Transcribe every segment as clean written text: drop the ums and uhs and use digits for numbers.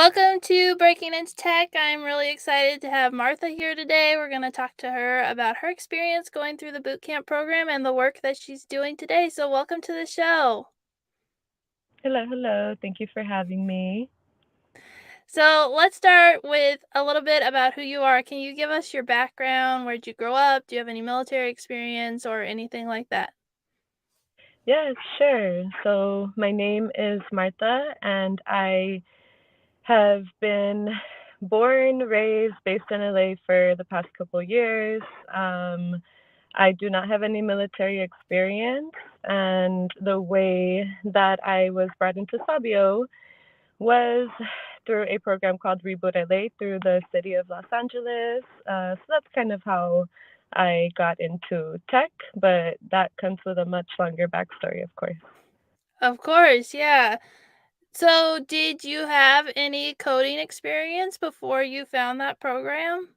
Welcome to Breaking Into Tech. I'm really excited to have Martha here today. We're going to talk to her about her experience going through the boot camp program and the work that she's doing today. So, welcome to the show. Hello, hello. Thank you for having me. So, let's start with a little bit about who you are. Can you give us your background? Where'd you grow up? Do you have any military experience or anything like that? Yes, sure. So, my name is Martha, and I have been born, raised, based in LA for the past couple years. Um, I do not have any military experience, and the way that I was brought into Sabio was through a program called Reboot LA through the city of Los Angeles. So that's kind of how I got into tech, but that comes with a much longer backstory, of course. Of course, yeah. So, did you have any coding experience before you found that program?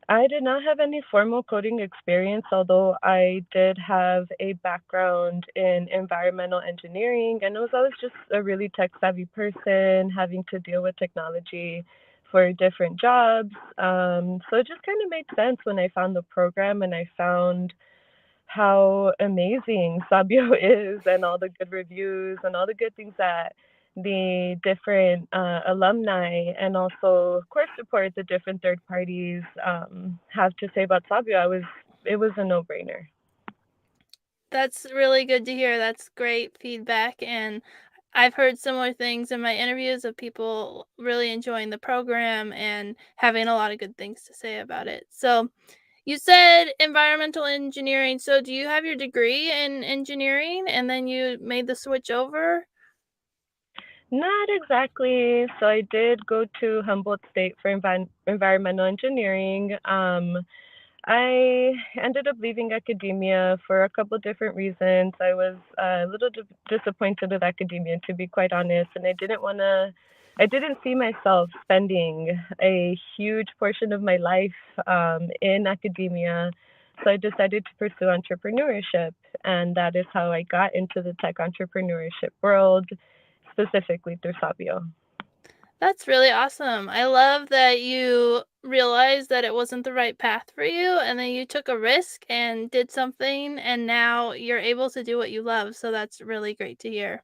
I did not have any formal coding experience, although I did have a background in environmental engineering, and I was always just a really tech savvy person, having to deal with technology for different jobs. So it just kind of made sense when I found the program and I found how amazing Sabio is and all the good reviews and all the good things that the different alumni and also course support the different third parties have to say about Sabio. It was a no brainer. That's really good to hear. That's great feedback. And I've heard similar things in my interviews of people really enjoying the program and having a lot of good things to say about it. So, you said environmental engineering. So, do you have your degree in engineering and then you made the switch over? Not exactly. So I did go to Humboldt State for environmental engineering. I ended up leaving academia for a couple different reasons. I was a little disappointed with academia, to be quite honest, and I didn't see myself spending a huge portion of my life in academia. So I decided to pursue entrepreneurship, and that is how I got into the tech entrepreneurship world, specifically through Sabio. That's really awesome. I love that you realized that it wasn't the right path for you and then you took a risk and did something and now you're able to do what you love. So that's really great to hear.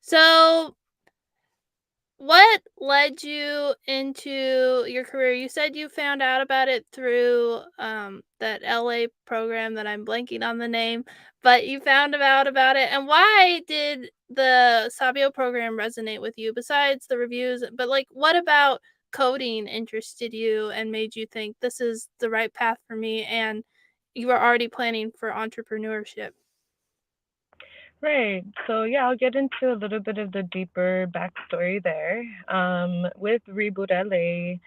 So, what led you into your career? You said you found out about it through that LA program that I'm blanking on the name, but you found out about it. And why did the Sabio program resonate with you besides the reviews? But like, what about coding interested you and made you think this is the right path for me? And you were already planning for entrepreneurship. Right. So yeah, I'll get into a little bit of the deeper backstory there. With Reboot LA,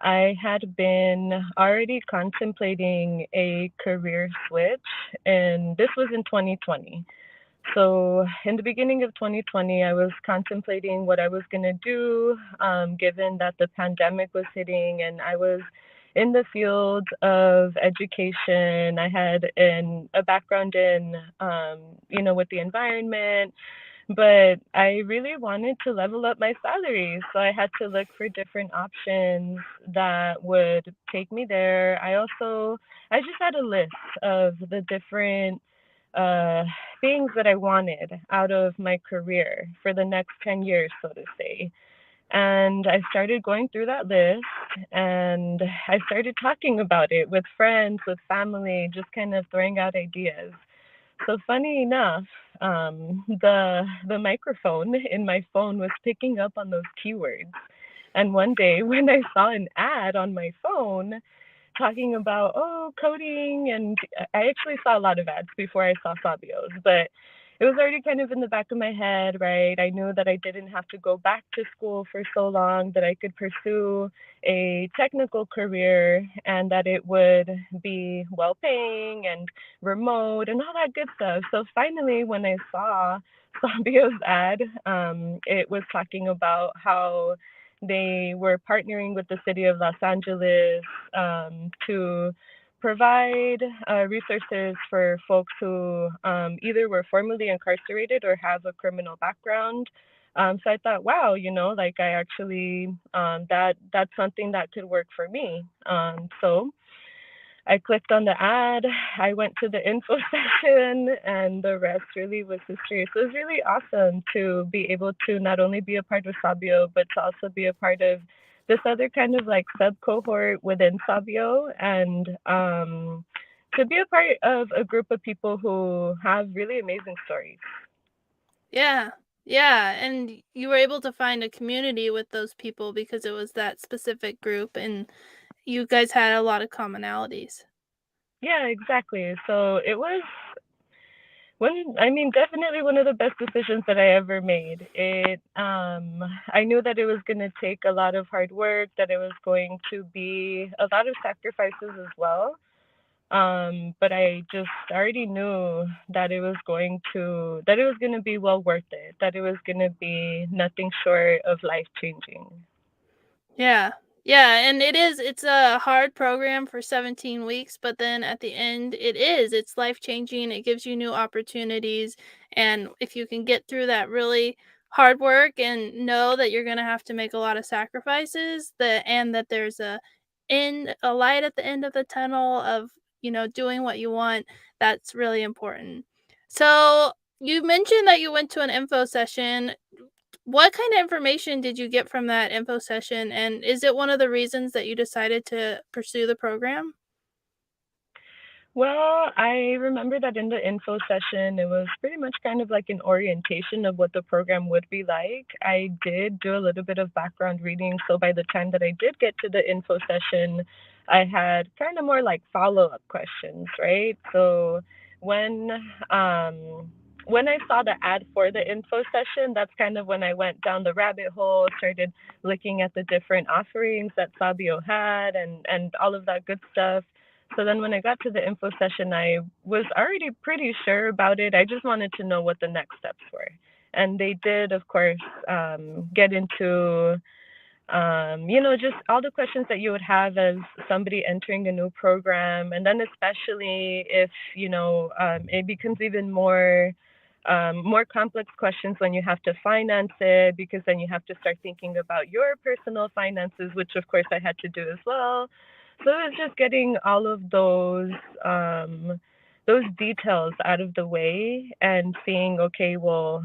I had been already contemplating a career switch, and this was in 2020. So in the beginning of 2020, I was contemplating what I was going to do, given that the pandemic was hitting and I was in the field of education. I had a background in, with the environment, but I really wanted to level up my salary. So I had to look for different options that would take me there. I just had a list of the different uh, things that I wanted out of my career for the next 10 years, so to say. And I started going through that list and I started talking about it with friends, with family, just kind of throwing out ideas. So funny enough, the microphone in my phone was picking up on those keywords. And one day when I saw an ad on my phone talking about coding, and I actually saw a lot of ads before I saw Sabio's, but it was already kind of in the back of my head, right? I knew that I didn't have to go back to school for so long, that I could pursue a technical career and that it would be well paying and remote and all that good stuff. So finally, when I saw Sabio's ad, it was talking about how they were partnering with the city of Los Angeles to provide resources for folks who either were formerly incarcerated or have a criminal background. So I thought, wow, like I actually that's something that could work for me. So I clicked on the ad, I went to the info session, and the rest really was history. So it was really awesome to be able to not only be a part of Sabio, but to also be a part of this other kind of like sub cohort within Sabio, and to be a part of a group of people who have really amazing stories. Yeah. Yeah, and you were able to find a community with those people because it was that specific group and you guys had a lot of commonalities. Yeah, exactly. So it was definitely one of the best decisions that I ever made. I knew that it was going to take a lot of hard work, that it was going to be a lot of sacrifices as well. But I just already knew that it was going to be well worth it, that it was going to be nothing short of life changing. Yeah. Yeah, and it's a hard program for 17 weeks, but then at the end it's life-changing, it gives you new opportunities, and if you can get through that really hard work and know that you're gonna have to make a lot of sacrifices, that there's a light at the end of the tunnel of, doing what you want, that's really important. So, you mentioned that you went to an info session. What kind of information did you get from that info session, and is it one of the reasons that you decided to pursue the program? Well, I remember that in the info session, it was pretty much kind of like an orientation of what the program would be like. I did do a little bit of background reading, so by the time that I did get to the info session, I had kind of more like follow-up questions, right? So when when I saw the ad for the info session, that's kind of when I went down the rabbit hole, started looking at the different offerings that Sabio had and all of that good stuff. So then when I got to the info session, I was already pretty sure about it. I just wanted to know what the next steps were. And they did, of course, get into, just all the questions that you would have as somebody entering a new program. And then especially if, it becomes even more complex questions when you have to finance it, because then you have to start thinking about your personal finances, which of course I had to do as well. So it was just getting all of those details out of the way and seeing, okay, well,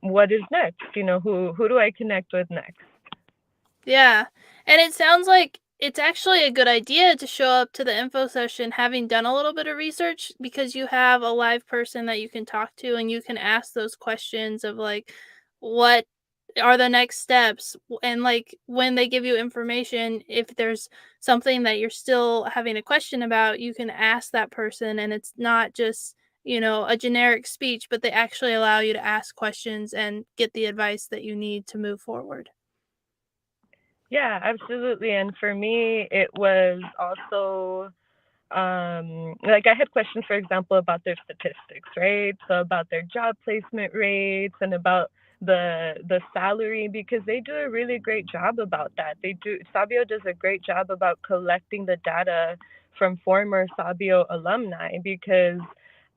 what is next? Who do I connect with next? Yeah, and it sounds like it's actually a good idea to show up to the info session having done a little bit of research because you have a live person that you can talk to and you can ask those questions of like, what are the next steps? And like when they give you information, if there's something that you're still having a question about, you can ask that person and it's not just, a generic speech, but they actually allow you to ask questions and get the advice that you need to move forward. Yeah, absolutely. And for me, it was also like I had questions, for example, about their statistics, right? So about their job placement rates and about the salary, because they do a really great job about that. Sabio does a great job about collecting the data from former Sabio alumni, because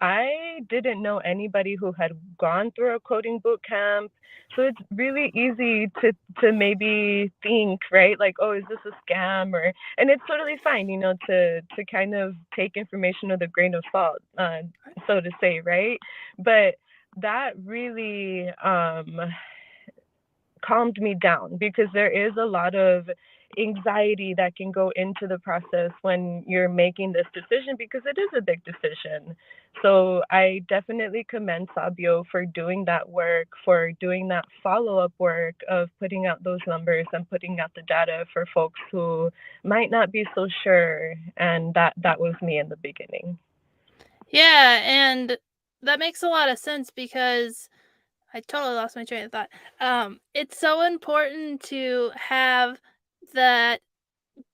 I didn't know anybody who had gone through a coding boot camp. So it's really easy to maybe think, right? Like, oh, is this a scam? Or and it's totally fine, to kind of take information with a grain of salt, so to say, right? But that really calmed me down, because there is a lot of anxiety that can go into the process when you're making this decision, because it is a big decision. So I definitely commend Sabio for doing that work, for doing that follow-up work of putting out those numbers and putting out the data for folks who might not be so sure. And that was me in the beginning. Yeah, and that makes a lot of sense because I totally lost my train of thought. It's so important to have that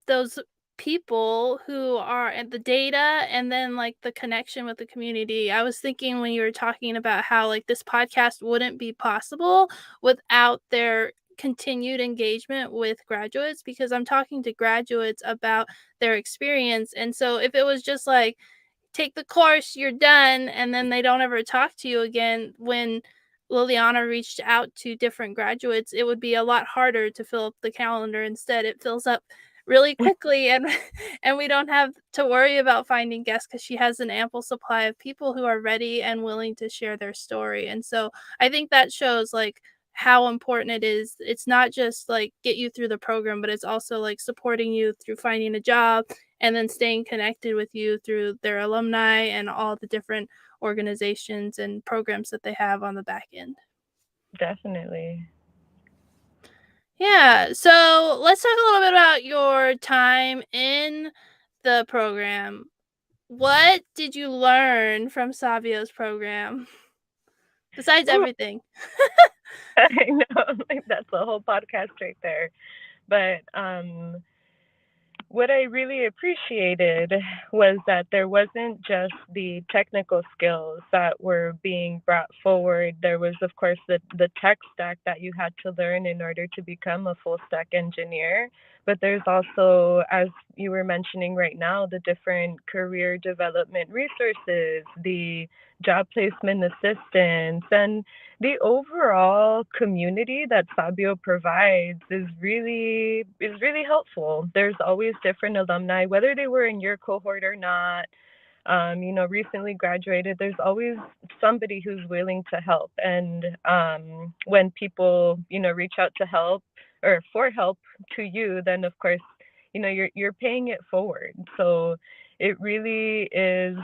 those people who are at the data and then like the connection with the community. I was thinking when you were talking about how like this podcast wouldn't be possible without their continued engagement with graduates because I'm talking to graduates about their experience. And so if it was just like take the course, you're done, and then they don't ever talk to you again when Liliana reached out to different graduates, it would be a lot harder to fill up the calendar. Instead, it fills up really quickly, and and we don't have to worry about finding guests because she has an ample supply of people who are ready and willing to share their story. And so I think that shows like how important it is. It's not just like get you through the program, but it's also like supporting you through finding a job and then staying connected with you through their alumni and all the different organizations and programs that they have on the back end. Definitely. Yeah, so let's talk a little bit about your time in the program. What did you learn from Savio's program besides Ooh, everything? I know, like that's a whole podcast right there. But what I really appreciated was that there wasn't just the technical skills that were being brought forward. There was, of course, the tech stack that you had to learn in order to become a full stack engineer. But there's also, as you were mentioning right now, the different career development resources, the job placement assistance, and the overall community that Sabio provides is really helpful. There's always different alumni, whether they were in your cohort or not. Recently graduated. There's always somebody who's willing to help, and when people reach out to help or for help to you, then of course you're paying it forward. So it really is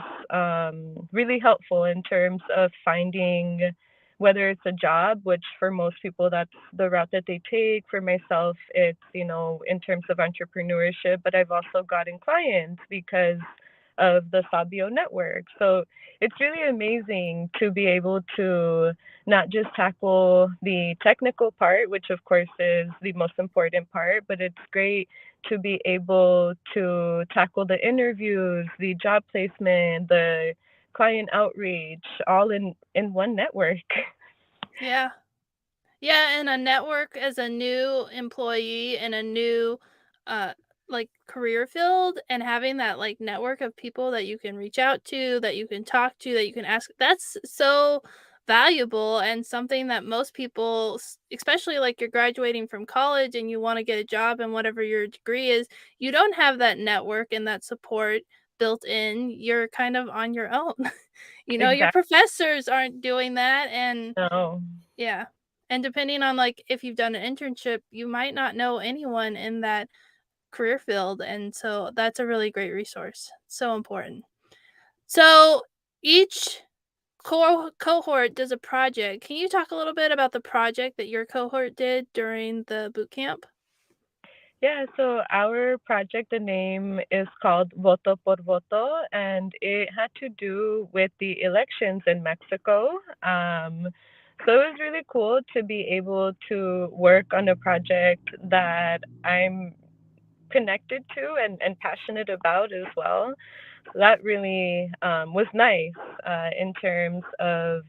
really helpful in terms of finding whether it's a job, which for most people that's the route that they take. For myself, it's in terms of entrepreneurship, but I've also gotten clients because of the Sabio network. So it's really amazing to be able to not just tackle the technical part, which of course is the most important part, but it's great to be able to tackle the interviews, the job placement, the client outreach, all in one network. Yeah. Yeah, and a network as a new employee in a new uh like career field, and having that like network of people that you can reach out to, that you can talk to, that you can ask, that's so valuable and something that most people especially like you're graduating from college and you want to get a job in whatever your degree is, you don't have that network and that support built in. You're kind of on your own. Your Exactly. professors aren't doing that. And No. yeah. And depending on like if you've done an internship, you might not know anyone in that career field. And so that's a really great resource. So important. So each cohort does a project. Can you talk a little bit about the project that your cohort did during the boot camp? Yeah, so our project, the name is called Voto por Voto, and it had to do with the elections in Mexico. So it was really cool to be able to work on a project that I'm connected to and passionate about as well. So that really was nice in terms of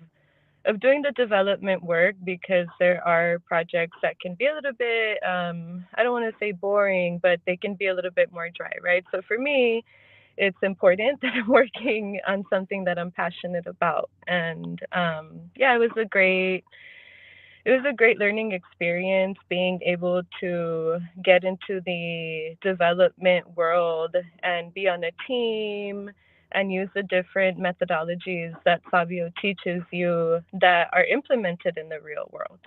doing the development work, because there are projects that can be a little bit I don't want to say boring, but they can be a little bit more dry, right? So for me, it's important that I'm working on something that I'm passionate about. And yeah, it was a great learning experience being able to get into the development world and be on a team and use the different methodologies that Savio teaches you that are implemented in the real world.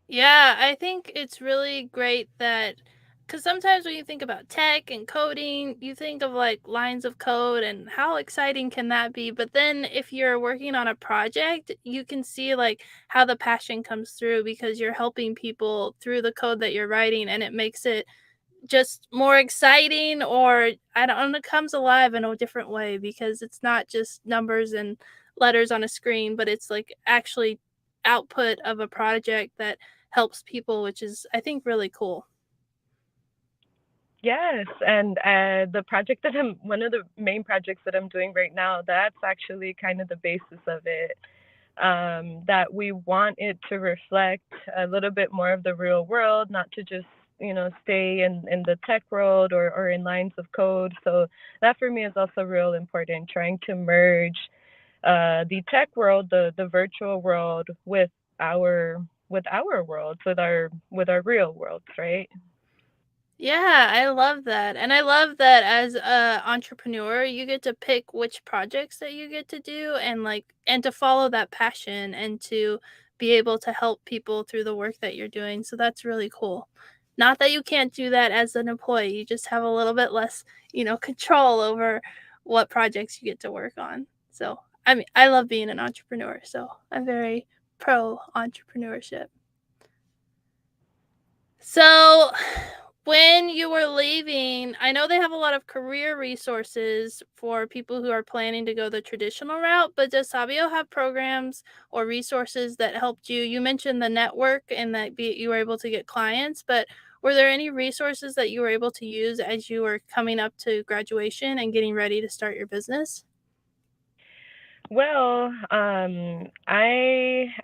Yeah, I think it's really great that because sometimes when you think about tech and coding, you think of like lines of code and how exciting can that be? But then if you're working on a project, you can see like how the passion comes through because you're helping people through the code that you're writing, and it makes it just more exciting, or I don't know, it comes alive in a different way because it's not just numbers and letters on a screen, but it's like actually output of a project that helps people, which is I think really cool. Yes, and the project that one of the main projects that I'm doing right now, that's actually kind of the basis of it. That we want it to reflect a little bit more of the real world, not to just stay in the tech world or in lines of code. So that for me is also real important, trying to merge the tech world, the virtual world with our worlds, with our real worlds, right? Yeah, I love that. And I love that as a entrepreneur, you get to pick which projects that you get to do and and to follow that passion and to be able to help people through the work that you're doing. So that's really cool. Not that you can't do that as an employee, you just have a little bit less, control over what projects you get to work on. So, I mean, I love being an entrepreneur, so I'm very pro entrepreneurship. So, when you were leaving, I know they have a lot of career resources for people who are planning to go the traditional route, but does Sabio have programs or resources that helped you? You mentioned the network and that you were able to get clients, but were there any resources that you were able to use as you were coming up to graduation and getting ready to start your business? Well, I'm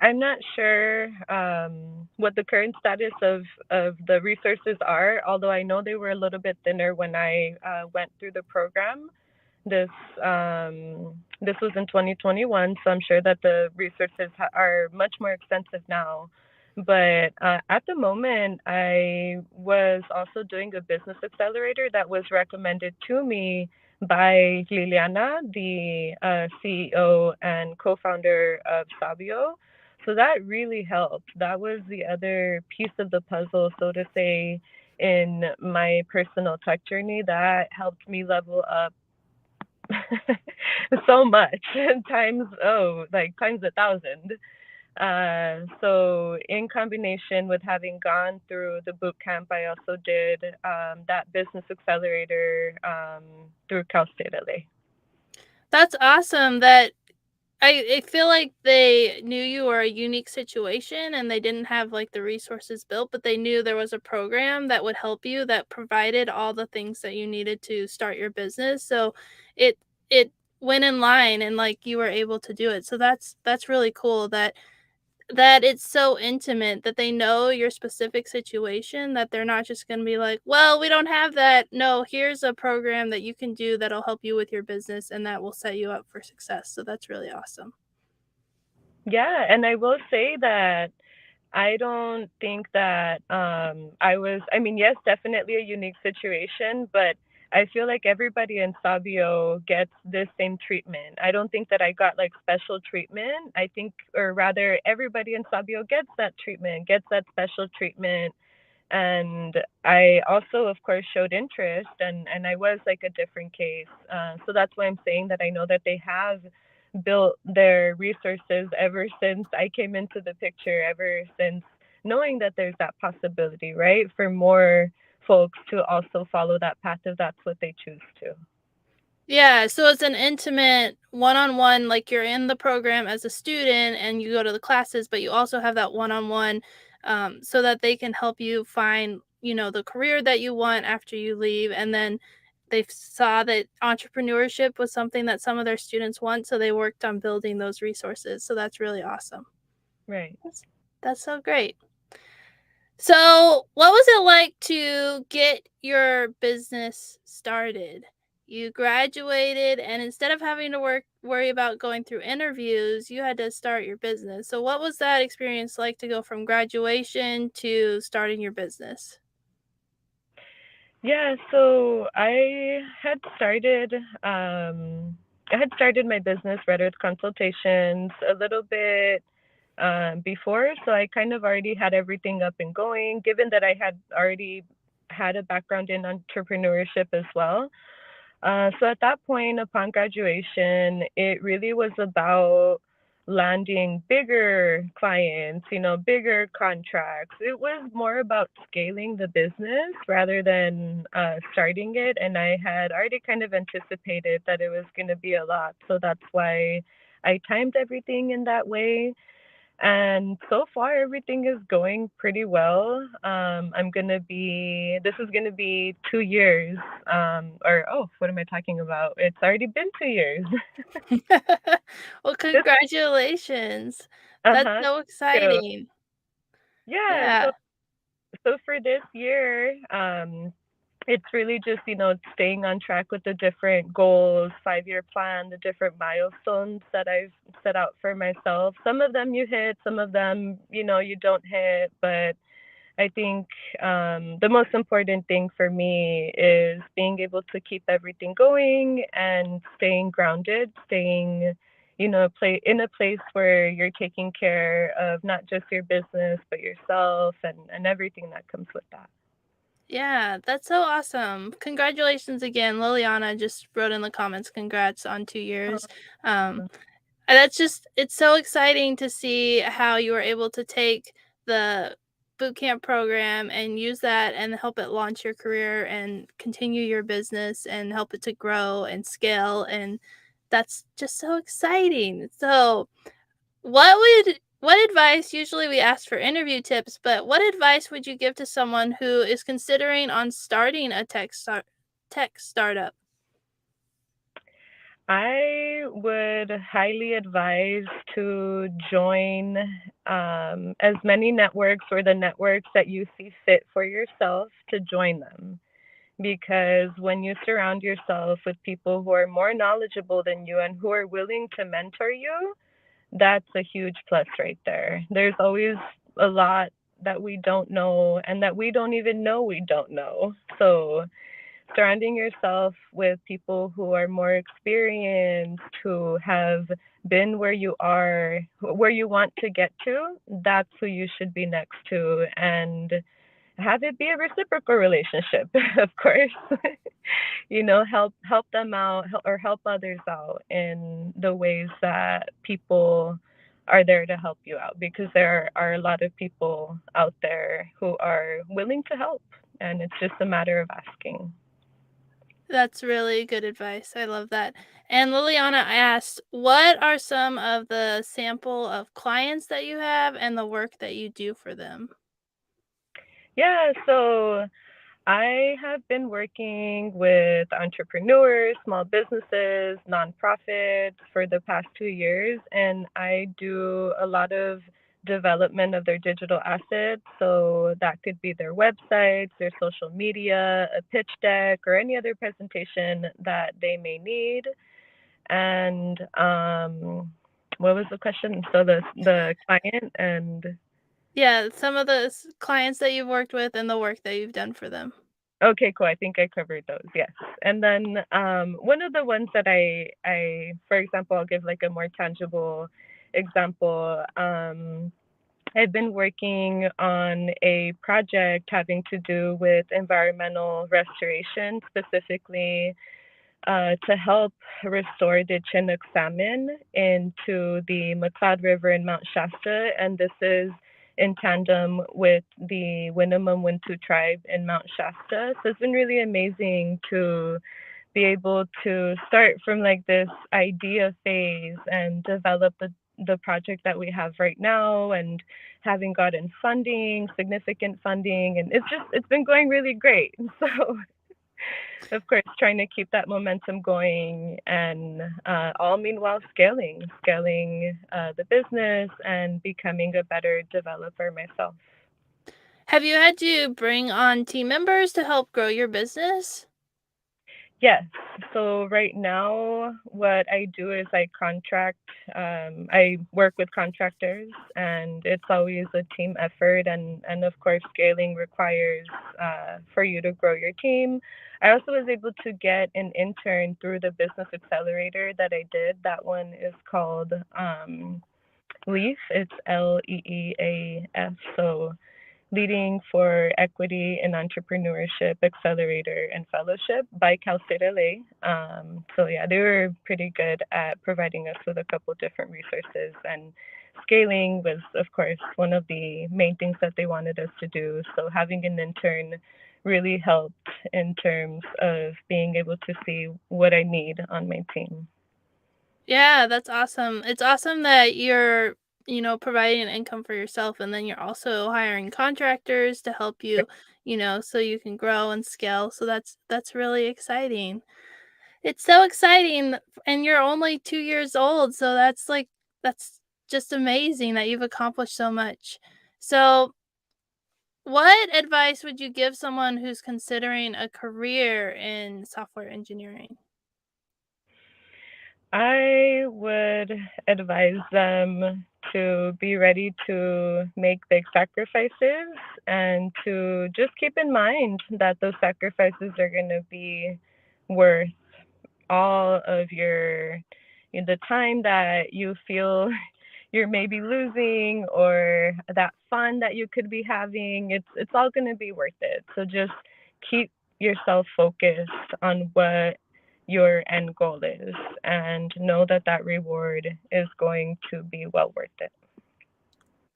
not sure what the current status of the resources are, although I know they were a little bit thinner when I went through the program. This this was in 2021, so I'm sure that the resources are much more extensive now. But at the moment, I was also doing a business accelerator that was recommended to me by Liliana, the CEO and co-founder of Sabio. So that really helped. That was the other piece of the puzzle, so to say, in my personal tech journey that helped me level up so much times like times 1,000. So in combination with having gone through the boot camp, I also did that business accelerator through Cal State LA. That's awesome that I feel like they knew you were a unique situation and they didn't have the resources built, but they knew there was a program that would help you that provided all the things that you needed to start your business. So it went in line and you were able to do it. So that's really cool that it's so intimate that they know your specific situation, that they're not just gonna be like, "Well, we don't have that." No, here's a program that you can do that'll help you with your business and that will set you up for success. So that's really awesome. Yeah, and I will say that I don't think that I mean, yes, definitely a unique situation, but I feel like everybody in Sabio gets this same treatment. I don't think that I got like special treatment. I think, or rather, everybody in Sabio gets that treatment, gets that special treatment. And I also, of course, showed interest, and I was like a different case. So that's why I'm saying that I know that they have built their resources ever since I came into the picture, ever since knowing that there's that possibility, right, for more folks to also follow that path if that's what they choose to. Yeah, so it's an intimate one-on-one, like you're in the program as a student and you go to the classes, but you also have that one-on-one so that they can help you find, the career that you want after you leave. And then they saw that entrepreneurship was something that some of their students want, so they worked on building those resources. So that's really awesome. Right. That's so great. So, what was it like to get your business started? You graduated and instead of having to worry about going through interviews, you had to start your business. So, what was that experience like to go from graduation to starting your business? Yeah, so I had started my business, Red Earth Consultations, a little bit before, so I kind of already had everything up and going, given that I had already had a background in entrepreneurship as well. So at that point, upon graduation, it really was about landing bigger clients, bigger contracts. It was more about scaling the business rather than starting it. And I had already kind of anticipated that it was going to be a lot. So that's why I timed everything in that way. And so far, everything is going pretty well. This is gonna be 2 years. Or, oh, what am I talking about? It's already been 2 years. Well, This, congratulations. That's uh-huh. so So, exciting. yeah, Yeah. so for this year, it's really just, staying on track with the different goals, 5-year plan, the different milestones that I've set out for myself. Some of them you hit, some of them, you don't hit, but I think the most important thing for me is being able to keep everything going and staying grounded, staying, in a place where you're taking care of not just your business, but yourself and everything that comes with that. Yeah, that's so awesome. Congratulations again. Liliana just wrote in the comments, congrats on 2 years. Um, and that's just, it's so exciting to see how you were able to take the boot camp program and use that and help it launch your career and continue your business and help it to grow and scale. And that's just so exciting. So, what advice, usually we ask for interview tips, but what advice would you give to someone who is considering on starting a tech startup? I would highly advise to join as many networks or the networks that you see fit for yourself to join them. Because when you surround yourself with people who are more knowledgeable than you and who are willing to mentor you, that's a huge plus right there. There's always a lot that we don't know and that we don't even know we don't know. So surrounding yourself with people who are more experienced, who have been where you are, where you want to get to, that's who you should be next to. And have it be a reciprocal relationship, of course. Help them out or help others out in the ways that people are there to help you out, because there are a lot of people out there who are willing to help, and it's just a matter of asking. That's really good advice. I love that. And Liliana asked, what are some of the sample of clients that you have and the work that you do for them? Yeah, so I have been working with entrepreneurs, small businesses, nonprofits for the past 2 years, and I do a lot of development of their digital assets. So that could be their websites, their social media, a pitch deck, or any other presentation that they may need. And what was the question? So the client and Yeah, some of the clients that you've worked with and the work that you've done for them. okay, cool. I think I covered those. Yes. And then one of the ones that for example, I'll give like a more tangible example. I've been working on a project having to do with environmental restoration, specifically to help restore the Chinook salmon into the McCloud River in Mount Shasta. And this is in tandem with the Winnemem Wintu tribe in Mount Shasta. So it's been really amazing to be able to start from like this idea phase and develop the project that we have right now, and having gotten funding, significant funding, and it's been going really great. So of course, trying to keep that momentum going, and all meanwhile scaling the business and becoming a better developer myself. Have you had to bring on team members to help grow your business? Yes. So right now, what I do is I work with contractors, and it's always a team effort. And of course, scaling requires for you to grow your team. I also was able to get an intern through the business accelerator that I did. That one is called LEAF. It's LEEAF. So Leading for Equity in Entrepreneurship Accelerator and Fellowship by Cal State LA. So yeah, they were pretty good at providing us with a couple different resources, and scaling was of course one of the main things that they wanted us to do. So having an intern really helped in terms of being able to see what I need on my team. Yeah, that's awesome. It's awesome that you're, providing an income for yourself and then you're also hiring contractors to help you, so you can grow and scale. So that's really exciting. It's so exciting, and you're only 2 years old, so that's just amazing that you've accomplished so much. So, What advice would you give someone who's considering a career in software engineering? I would advise them to be ready to make big sacrifices and to just keep in mind that those sacrifices are going to be worth all of the time that you feel you're maybe losing or that fun that you could be having. It's all going to be worth it. So just keep yourself focused on what your end goal is and know that that reward is going to be well worth it.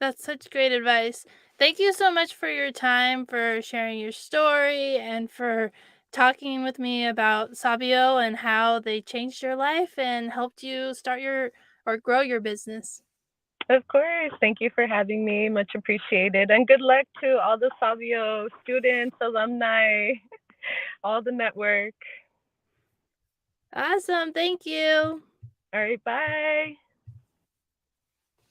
That's such great advice. Thank you so much for your time, for sharing your story, and for talking with me about Sabio and how they changed your life and helped you start your or grow your business. Of course. Thank you for having me. Much appreciated. And good luck to all the Savio students, alumni, all the network. Awesome. Thank you. All right, bye.